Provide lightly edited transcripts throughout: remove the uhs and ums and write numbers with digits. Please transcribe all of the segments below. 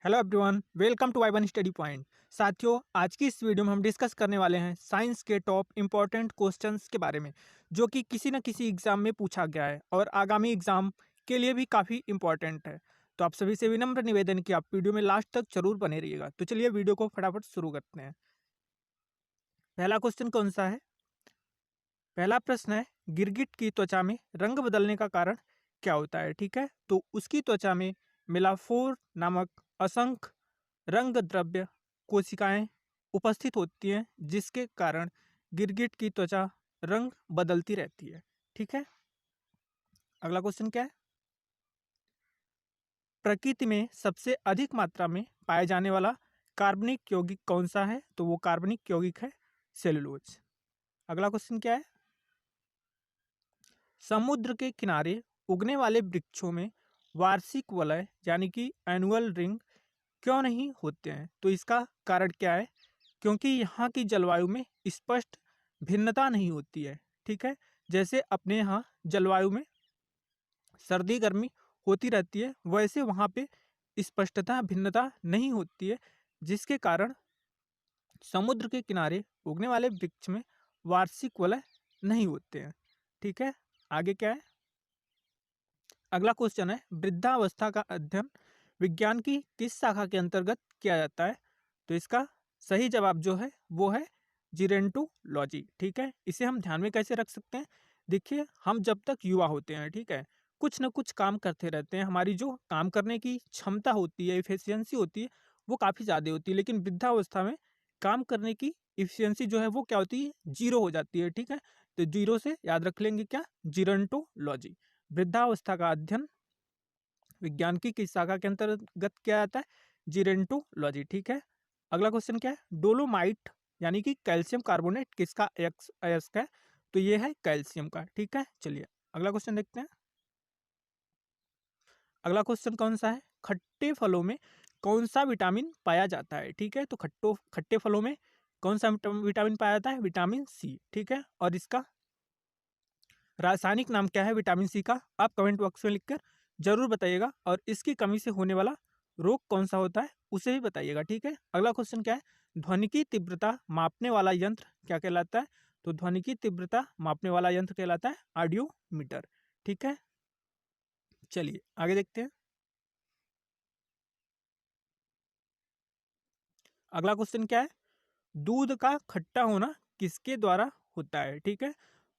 Hello everyone, welcome to Y one study point. साथियों, आज की इस वीडियो में हम डिस्कस करने वाले हैं साइंस के टॉप इम्पॉर्टेंट क्वेश्चंस के बारे में, जो कि किसी न किसी एग्जाम में पूछा गया है और आगामी एग्जाम के लिए भी काफ़ी इम्पॉर्टेंट है। तो आप सभी से विनम्र निवेदन कि आप वीडियो में लास्ट तक जरूर बने रहिएगा। तो चलिए वीडियो को फटाफट शुरू करते हैं। पहला क्वेश्चन कौन सा है? पहला प्रश्न है, गिरगिट की त्वचा में रंग बदलने का कारण क्या होता है? ठीक है, तो उसकी त्वचा में मेलाफोर नामक असंख्य रंग द्रव्य कोशिकाएं उपस्थित होती हैं, जिसके कारण गिरगिट की त्वचा रंग बदलती रहती है। ठीक है, अगला क्वेश्चन क्या है? प्रकृति में सबसे अधिक मात्रा में पाए जाने वाला कार्बनिक यौगिक कौन सा है? तो वो कार्बनिक यौगिक है सेलुलोज। अगला क्वेश्चन क्या है? समुद्र के किनारे उगने वाले वृक्षों में वार्षिक वलय यानी कि एनुअल रिंग क्यों नहीं होते हैं? तो इसका कारण क्या है? क्योंकि यहाँ की जलवायु में स्पष्ट भिन्नता नहीं होती है। ठीक है, जैसे अपने यहाँ जलवायु में सर्दी गर्मी होती रहती है, वैसे वहाँ पे स्पष्टता भिन्नता नहीं होती है, जिसके कारण समुद्र के किनारे उगने वाले वृक्ष में वार्षिक वलय नहीं होते हैं। ठीक है, आगे क्या है? अगला क्वेश्चन है, वृद्धावस्था का अध्ययन विज्ञान की किस शाखा के अंतर्गत किया जाता है? तो इसका सही जवाब जो है वो है जीरेंटोलॉजी। ठीक है, इसे हम ध्यान में कैसे रख सकते हैं? देखिए, हम जब तक युवा होते हैं, ठीक है, कुछ न कुछ काम करते रहते हैं, हमारी जो काम करने की क्षमता होती है, इफिशियंसी होती है, वो काफ़ी ज़्यादा होती है। लेकिन वृद्धावस्था में काम करने की इफिशियंसी जो है वो क्या होती है? जीरो हो जाती है। ठीक है, तो जीरो से याद रख लेंगे क्या? जीरेंटोलॉजी। वृद्धावस्था का अध्ययन विज्ञान की किस शाखा के अंतर्गत किया जाता है? जीरेंटोलॉजी। ठीक है, अगला क्वेश्चन क्या है? डोलोमाइट यानी कि कैल्शियम कार्बोनेट किसका अयस्क है? तो ये है कैल्शियम का। ठीक है, चलिए अगला क्वेश्चन देखते हैं। अगला क्वेश्चन कौन सा है? खट्टे फलों में कौन सा विटामिन पाया जाता है? ठीक है, तो खट्टे फलों में कौन सा विटामिन पाया जाता है? Vitamin C. ठीक है, और इसका रासायनिक नाम क्या है विटामिन सी का? आप कमेंट बॉक्स में लिखकर जरूर बताइएगा। और इसकी कमी से होने वाला रोग कौन सा होता है उसे भी बताइएगा। ठीक है, अगला क्वेश्चन क्या है? ध्वनि की तीव्रता मापने वाला यंत्र क्या कहलाता है? तो ध्वनि की तीव्रता मापने वाला यंत्र कहलाता है ऑडियोमीटर। ठीक है, चलिए आगे देखते हैं। अगला क्वेश्चन क्या है? दूध का खट्टा होना किसके द्वारा होता है? ठीक है,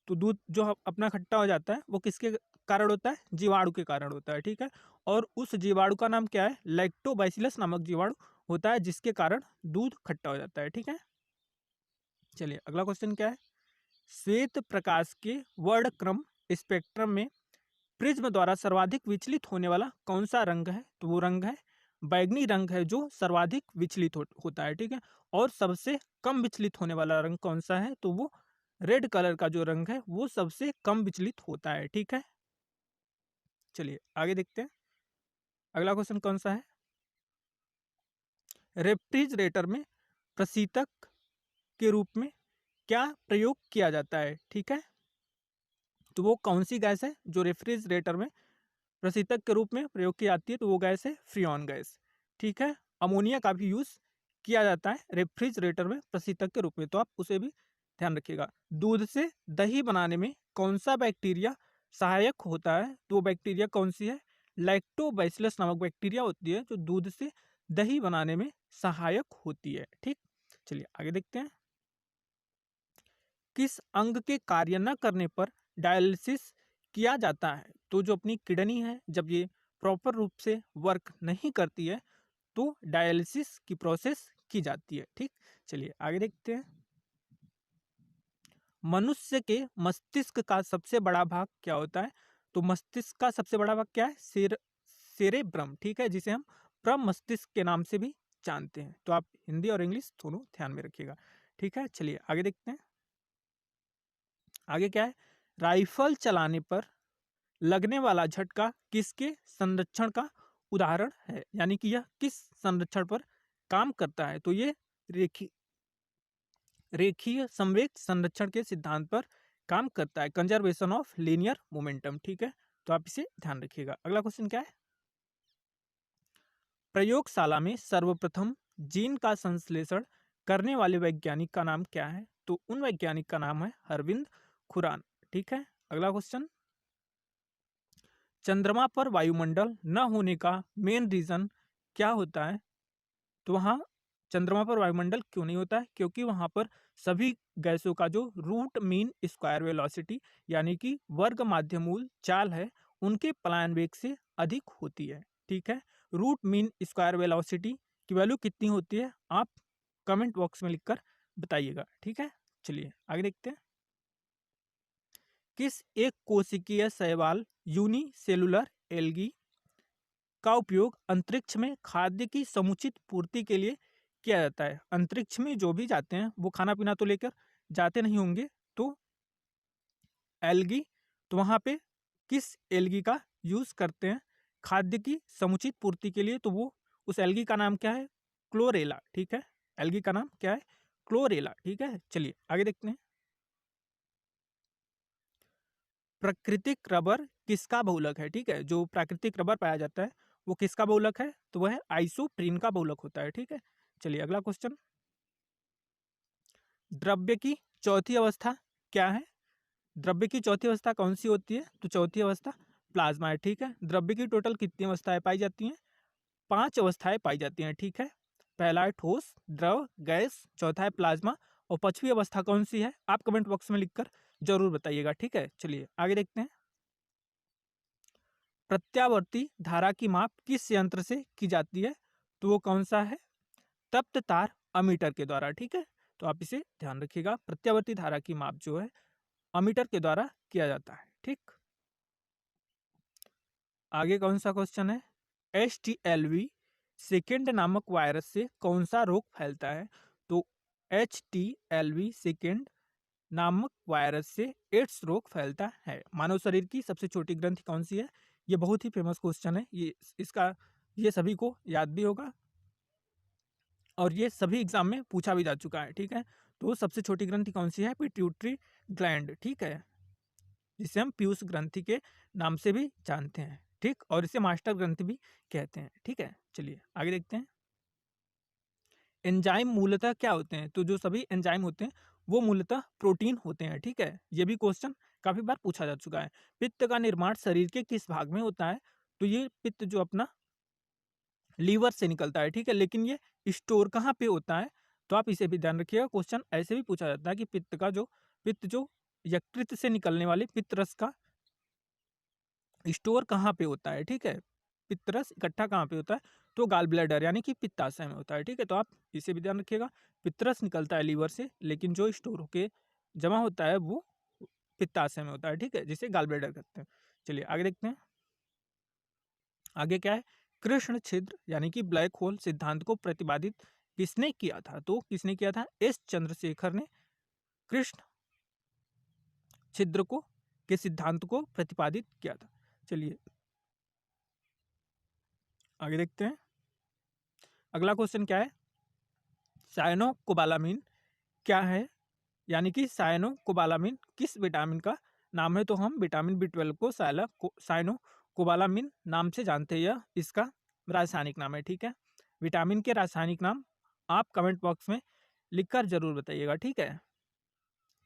तो दूध जो अपना खट्टा हो जाता है वो किसके कारण होता है? जीवाणु के कारण होता है। ठीक है, और उस जीवाणु का नाम क्या है? लैक्टोबैसिलस नामक जीवाणु होता है, जिसके कारण दूध खट्टा हो जाता है। ठीक है, चलिए अगला क्वेश्चन क्या है? श्वेत प्रकाश के वर्णक्रम स्पेक्ट्रम में प्रिज्म द्वारा सर्वाधिक विचलित होने वाला कौन सा रंग है? तो वो रंग है बैगनी रंग है, जो सर्वाधिक विचलित होता है। ठीक है, और सबसे कम विचलित होने वाला रंग कौन सा है? तो वो रेड कलर का जो रंग है वो सबसे कम विचलित होता है। ठीक है, चलिए आगे देखते हैं। अगला क्वेश्चन कौन सा है? रेफ्रिजरेटर में प्रशीतक के रूप में क्या प्रयोग किया जाता है? ठीक है, तो वो कौन सी गैस है जो रेफ्रिजरेटर में प्रशीतक के रूप में प्रयोग की जाती है? तो वो गैस है फ्रियॉन गैस। ठीक है, अमोनिया का भी यूज किया जाता है रेफ्रिजरेटर में प्रशीतक के रूप में, तो आप उसे भी ध्यान रखिएगा। दूध से दही बनाने में कौन सा बैक्टीरिया सहायक होता है? तो वो बैक्टीरिया कौन सी है? लैक्टोबैसिलस नामक बैक्टीरिया होती है जो दूध से दही बनाने में सहायक होती है। ठीक, चलिए आगे देखते हैं। किस अंग के कार्य न करने पर डायलिसिस किया जाता है? तो जो अपनी किडनी है, जब ये प्रॉपर रूप से वर्क नहीं करती है तो डायलिसिस की प्रोसेस की जाती है। ठीक, चलिए आगे देखते हैं। मनुष्य के मस्तिष्क का सबसे बड़ा भाग क्या होता है? तो मस्तिष्क का सबसे बड़ा भाग क्या है? सेरेब्रम। ठीक है, जिसे हम प्रमस्तिष्क के नाम से भी जानते हैं। तो आप हिंदी और इंग्लिश दोनों ध्यान में रखिएगा। ठीक है, चलिए आगे देखते हैं। आगे क्या है? राइफल चलाने पर लगने वाला झटका किसके संरक्षण का उदाहरण है? यानी कि यह किस संरक्षण पर काम करता है? तो ये रेखी रेखीय संवेग संरक्षण के सिद्धांत पर काम करता है, कंजर्वेशन ऑफ लीनियर मोमेंटम। ठीक है, तो आप इसे ध्यान रखिएगा। अगला क्वेश्चन क्या है? प्रयोगशाला में सर्वप्रथम जीन का संश्लेषण करने वाले वैज्ञानिक का नाम क्या है? तो उन वैज्ञानिक का नाम है अरविंद खुराना। ठीक है, अगला क्वेश्चन, चंद्रमा पर वायुमंडल न होने का मेन रीजन क्या होता है? तो वहाँ चंद्रमा पर वायुमंडल क्यों नहीं होता है? क्योंकि वहाँ पर सभी गैसों का जो रूट मीन स्क्वायर वेलोसिटी यानी कि वर्ग माध्य मूल चाल है, उनके पलायन वेग से अधिक होती है। ठीक है, रूट मीन स्क्वायर वेलोसिटी की वैल्यू कितनी होती है आप कमेंट बॉक्स में लिखकर बताइएगा। ठीक है, चलिए आगे देखते हैं। किस एक कोशिकीय शैवाल यूनिसेलुलर एल्गी का उपयोग अंतरिक्ष में खाद्य की समुचित पूर्ति के लिए किया जाता है? अंतरिक्ष में जो भी जाते हैं वो खाना पीना तो लेकर जाते नहीं होंगे, तो एल्गी, तो वहां पे किस एल्गी का यूज करते हैं खाद्य की समुचित पूर्ति के लिए? तो वो उस एल्गी का नाम क्या है? क्लोरेला। ठीक है, एल्गी का नाम क्या है? क्लोरेला। ठीक है, चलिए आगे देखते हैं। प्राकृतिक रबर किसका बहुलक है? ठीक है, जो प्राकृतिक रबर पाया जाता है वो किसका बहुलक है? तो वह आइसोप्रीन का बहुलक होता है। ठीक है, चलिए अगला क्वेश्चन, द्रव्य की चौथी अवस्था क्या है? द्रव्य की चौथी अवस्था कौन सी होती है? तो चौथी अवस्था प्लाज्मा है। ठीक है, द्रव्य की टोटल कितनी अवस्थाएं पाई जाती हैं? 5 अवस्थाएं पाई जाती हैं। ठीक है, पहला है ठोस, द्रव, गैस, चौथा है प्लाज्मा और पांचवी अवस्था कौन सी है? आप कमेंट बॉक्स में लिखकर जरूर बताइएगा। ठीक है, चलिए आगे देखते हैं। प्रत्यावर्ती धारा की माप किस यंत्र से की जाती है? तो वो कौन सा है? तप्त तार अमीटर के द्वारा। ठीक है, तो आप इसे ध्यान रखिएगा, प्रत्यावर्ती धारा की माप जो है अमीटर के द्वारा किया जाता है। ठीक, आगे कौन सा क्वेश्चन है? HTLV सेकेंड नामक वायरस से कौन सा रोग फैलता है? तो HTLV सेकेंड नामक वायरस से एड्स रोग फैलता है। मानव शरीर की सबसे छोटी ग्रंथि कौन सी है? ये बहुत ही फेमस क्वेश्चन है, ये सभी को याद भी होगा और ये सभी एग्जाम में पूछा भी जा चुका है। ठीक है, तो सबसे छोटी ग्रंथि कौन सी है? Pituitary gland. ठीक है, जिसे हम पीयूष ग्रंथि के नाम से भी जानते हैं। ठीक, और इसे मास्टर ग्रंथि भी कहते हैं। ठीक है, चलिए आगे देखते हैं। एंजाइम मूलतः क्या होते हैं? तो जो सभी एंजाइम होते हैं वो मूलतः प्रोटीन होते हैं। ठीक है, ये भी क्वेश्चन काफी बार पूछा जा चुका है। पित्त का निर्माण शरीर के किस भाग में होता है? तो ये पित्त जो अपना लीवर से निकलता है। ठीक है, लेकिन ये स्टोर कहाँ पे होता है? तो आप इसे भी ध्यान रखिएगा, क्वेश्चन ऐसे भी पूछा जाता है कि पित्त जो यकृत से निकलने वाले पित्तरस का स्टोर कहाँ पे होता है? ठीक है, पित्तरस इकट्ठा कहाँ पे होता है? तो गाल ब्लैडर यानी कि पित्ताशय में होता है। ठीक है, तो आप इसे भी ध्यान रखिएगा, पित्तरस निकलता है लीवर से, लेकिन जो स्टोर होके जमा होता है वो पित्ताशय में होता है। ठीक है, जिसे गाल ब्लैडर कहते हैं। चलिए आगे देखते हैं। आगे क्या है? कृष्ण छिद्र यानी कि ब्लैक होल सिद्धांत को प्रतिपादित किसने किया था? तो किसने किया था? एस चंद्रशेखर ने कृष्ण छिद्र को के सिद्धांत को प्रतिपादित किया था। चलिए आगे देखते हैं। अगला क्वेश्चन क्या है? साइनोकोबालामिन क्या है? यानी कि साइनोकोबालामिन किस विटामिन का नाम है? तो हम विटामिन B12 को साइनोकोबालामिन नाम से जानते हैं, यह इसका रासायनिक नाम है। ठीक है, विटामिन के रासायनिक नाम आप कमेंट बॉक्स में लिखकर जरूर बताइएगा। ठीक है,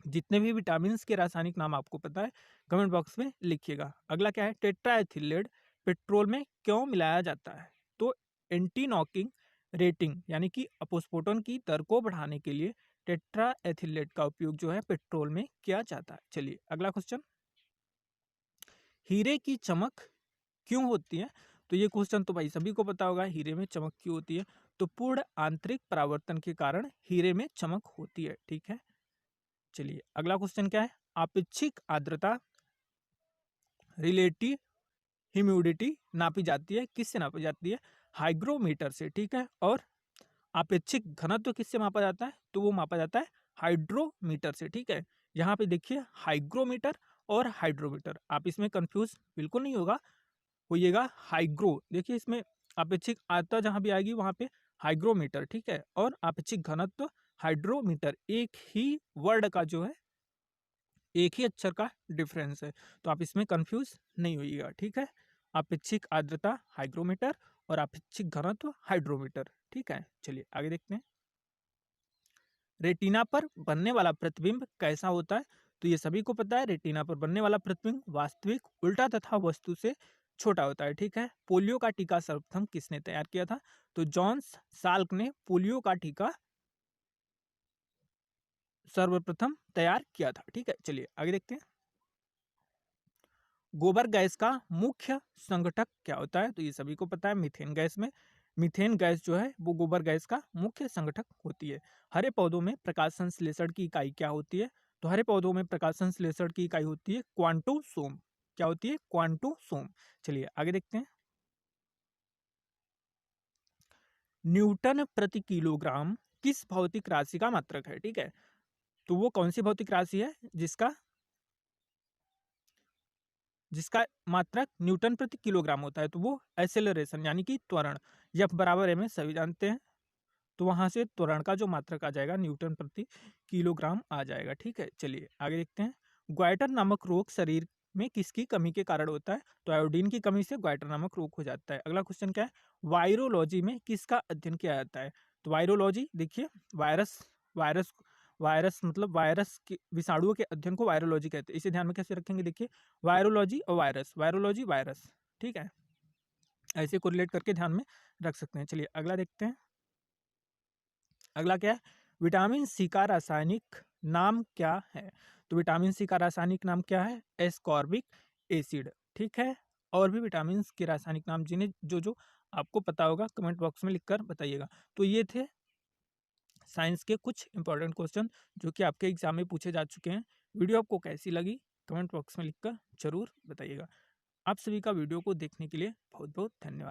जितने भी विटामिन के रासायनिक नाम आपको पता है कमेंट बॉक्स में लिखिएगा। अगला क्या है? टेट्राएथिलेट पेट्रोल में क्यों मिलाया जाता है? तो एंटी नॉकिंग रेटिंग यानी कि अपस्फोटन की दर को बढ़ाने के लिए टेट्राएथिलेट का उपयोग जो है पेट्रोल में किया जाता है। चलिए अगला क्वेश्चन, हीरे की चमक क्यों होती है? तो ये क्वेश्चन तो भाई सभी को पता होगा, हीरे में चमक क्यों होती है? तो पूर्ण आंतरिक परावर्तन के कारण हीरे में चमक होती है। ठीक है, चलिए अगला क्वेश्चन क्या है? आपेक्षिक आर्द्रता रिलेटिव ह्यूमिडिटी नापी जाती है, किससे नापी जाती है? हाइग्रोमीटर से। ठीक है, और आपेक्षिक घनत्व किससे मापा जाता है? तो वो मापा जाता है हाइड्रोमीटर से। ठीक है, यहाँ पे देखिए हाइग्रोमीटर और हाइड्रोमीटर, आप इसमें कंफ्यूज बिल्कुल नहीं होइएगा। हाइग्रो देखिए, इसमें अपेक्षिक आर्द्रता जहां भी आएगी वहां पे हाइग्रोमीटर। ठीक है, और अपेक्षिक घनत्व हाइड्रोमीटर, एक ही वर्ड का जो है एक ही अक्षर का डिफरेंस है, तो आप इसमें कंफ्यूज नहीं होइएगा। ठीक है, अपेक्षिक आर्द्रता हाइग्रोमीटर और आपेक्षिक घनत्व हाइड्रोमीटर। ठीक है, चलिए आगे देखते हैं। रेटिना पर बनने वाला प्रतिबिंब कैसा होता है? तो ये सभी को पता है, रेटिना पर बनने वाला प्रतिबिंब वास्तविक, उल्टा तथा वस्तु से छोटा होता है। ठीक है, पोलियो का टीका सर्वप्रथम किसने तैयार किया था? तो जॉन्स साल्क ने पोलियो का टीका सर्वप्रथम तैयार किया था। ठीक है, चलिए आगे देखते हैं। गोबर गैस का मुख्य संघटक क्या होता है? तो ये सभी को पता है, मीथेन गैस में मीथेन गैस जो है वो गोबर गैस का मुख्य संघटक होती है। हरे पौधों में प्रकाश संश्लेषण की इकाई क्या होती है? तो हरे पौधों में प्रकाश संश्लेषण की इकाई होती है क्वांटोसोम। क्या होती है? क्वांटोसोम। चलिए आगे देखते हैं। न्यूटन प्रति किलोग्राम किस भौतिक राशि का मात्रक है? ठीक है, तो वो कौन सी भौतिक राशि है जिसका जिसका मात्रक न्यूटन प्रति किलोग्राम होता है? तो वो एक्सेलरेशन यानी कि त्वरण, एफ बराबर एम एस सभी जानते हैं। तो वहां से त्वरण का जो मात्रक आ जाएगा न्यूटन प्रति किलोग्राम आ जाएगा। ठीक है, चलिए आगे देखते हैं। ग्वाइटर नामक रोग शरीर में किसकी कमी के कारण होता है? तो आयोडीन की कमी से ग्वाइटर नामक रोग हो जाता है। अगला क्वेश्चन क्या है? वायरोलॉजी में किसका अध्ययन किया जाता है? तो वायरोलॉजी देखिए, वायरस वायरस वायरस मतलब वायरस के विषाणुओं के अध्ययन को वायरोलॉजी कहते हैं। इसे ध्यान में कैसे रखेंगे? देखिए, वायरोलॉजी और वायरस, वायरोलॉजी वायरस। ठीक है, ऐसे को रिलेट करके ध्यान में रख सकते हैं। चलिए अगला देखते हैं। अगला क्या है? विटामिन सी का रासायनिक नाम क्या है? तो विटामिन सी का रासायनिक नाम क्या है? Ascorbic acid. ठीक है, और भी विटामिन के रासायनिक नाम जिन्हें जो जो आपको पता होगा कमेंट बॉक्स में लिखकर बताइएगा। तो ये थे साइंस के कुछ इंपॉर्टेंट क्वेश्चन जो कि आपके एग्जाम में पूछे जा चुके हैं। वीडियो आपको कैसी लगी कमेंट बॉक्स में लिखकर जरूर बताइएगा। आप सभी का वीडियो को देखने के लिए बहुत बहुत धन्यवाद।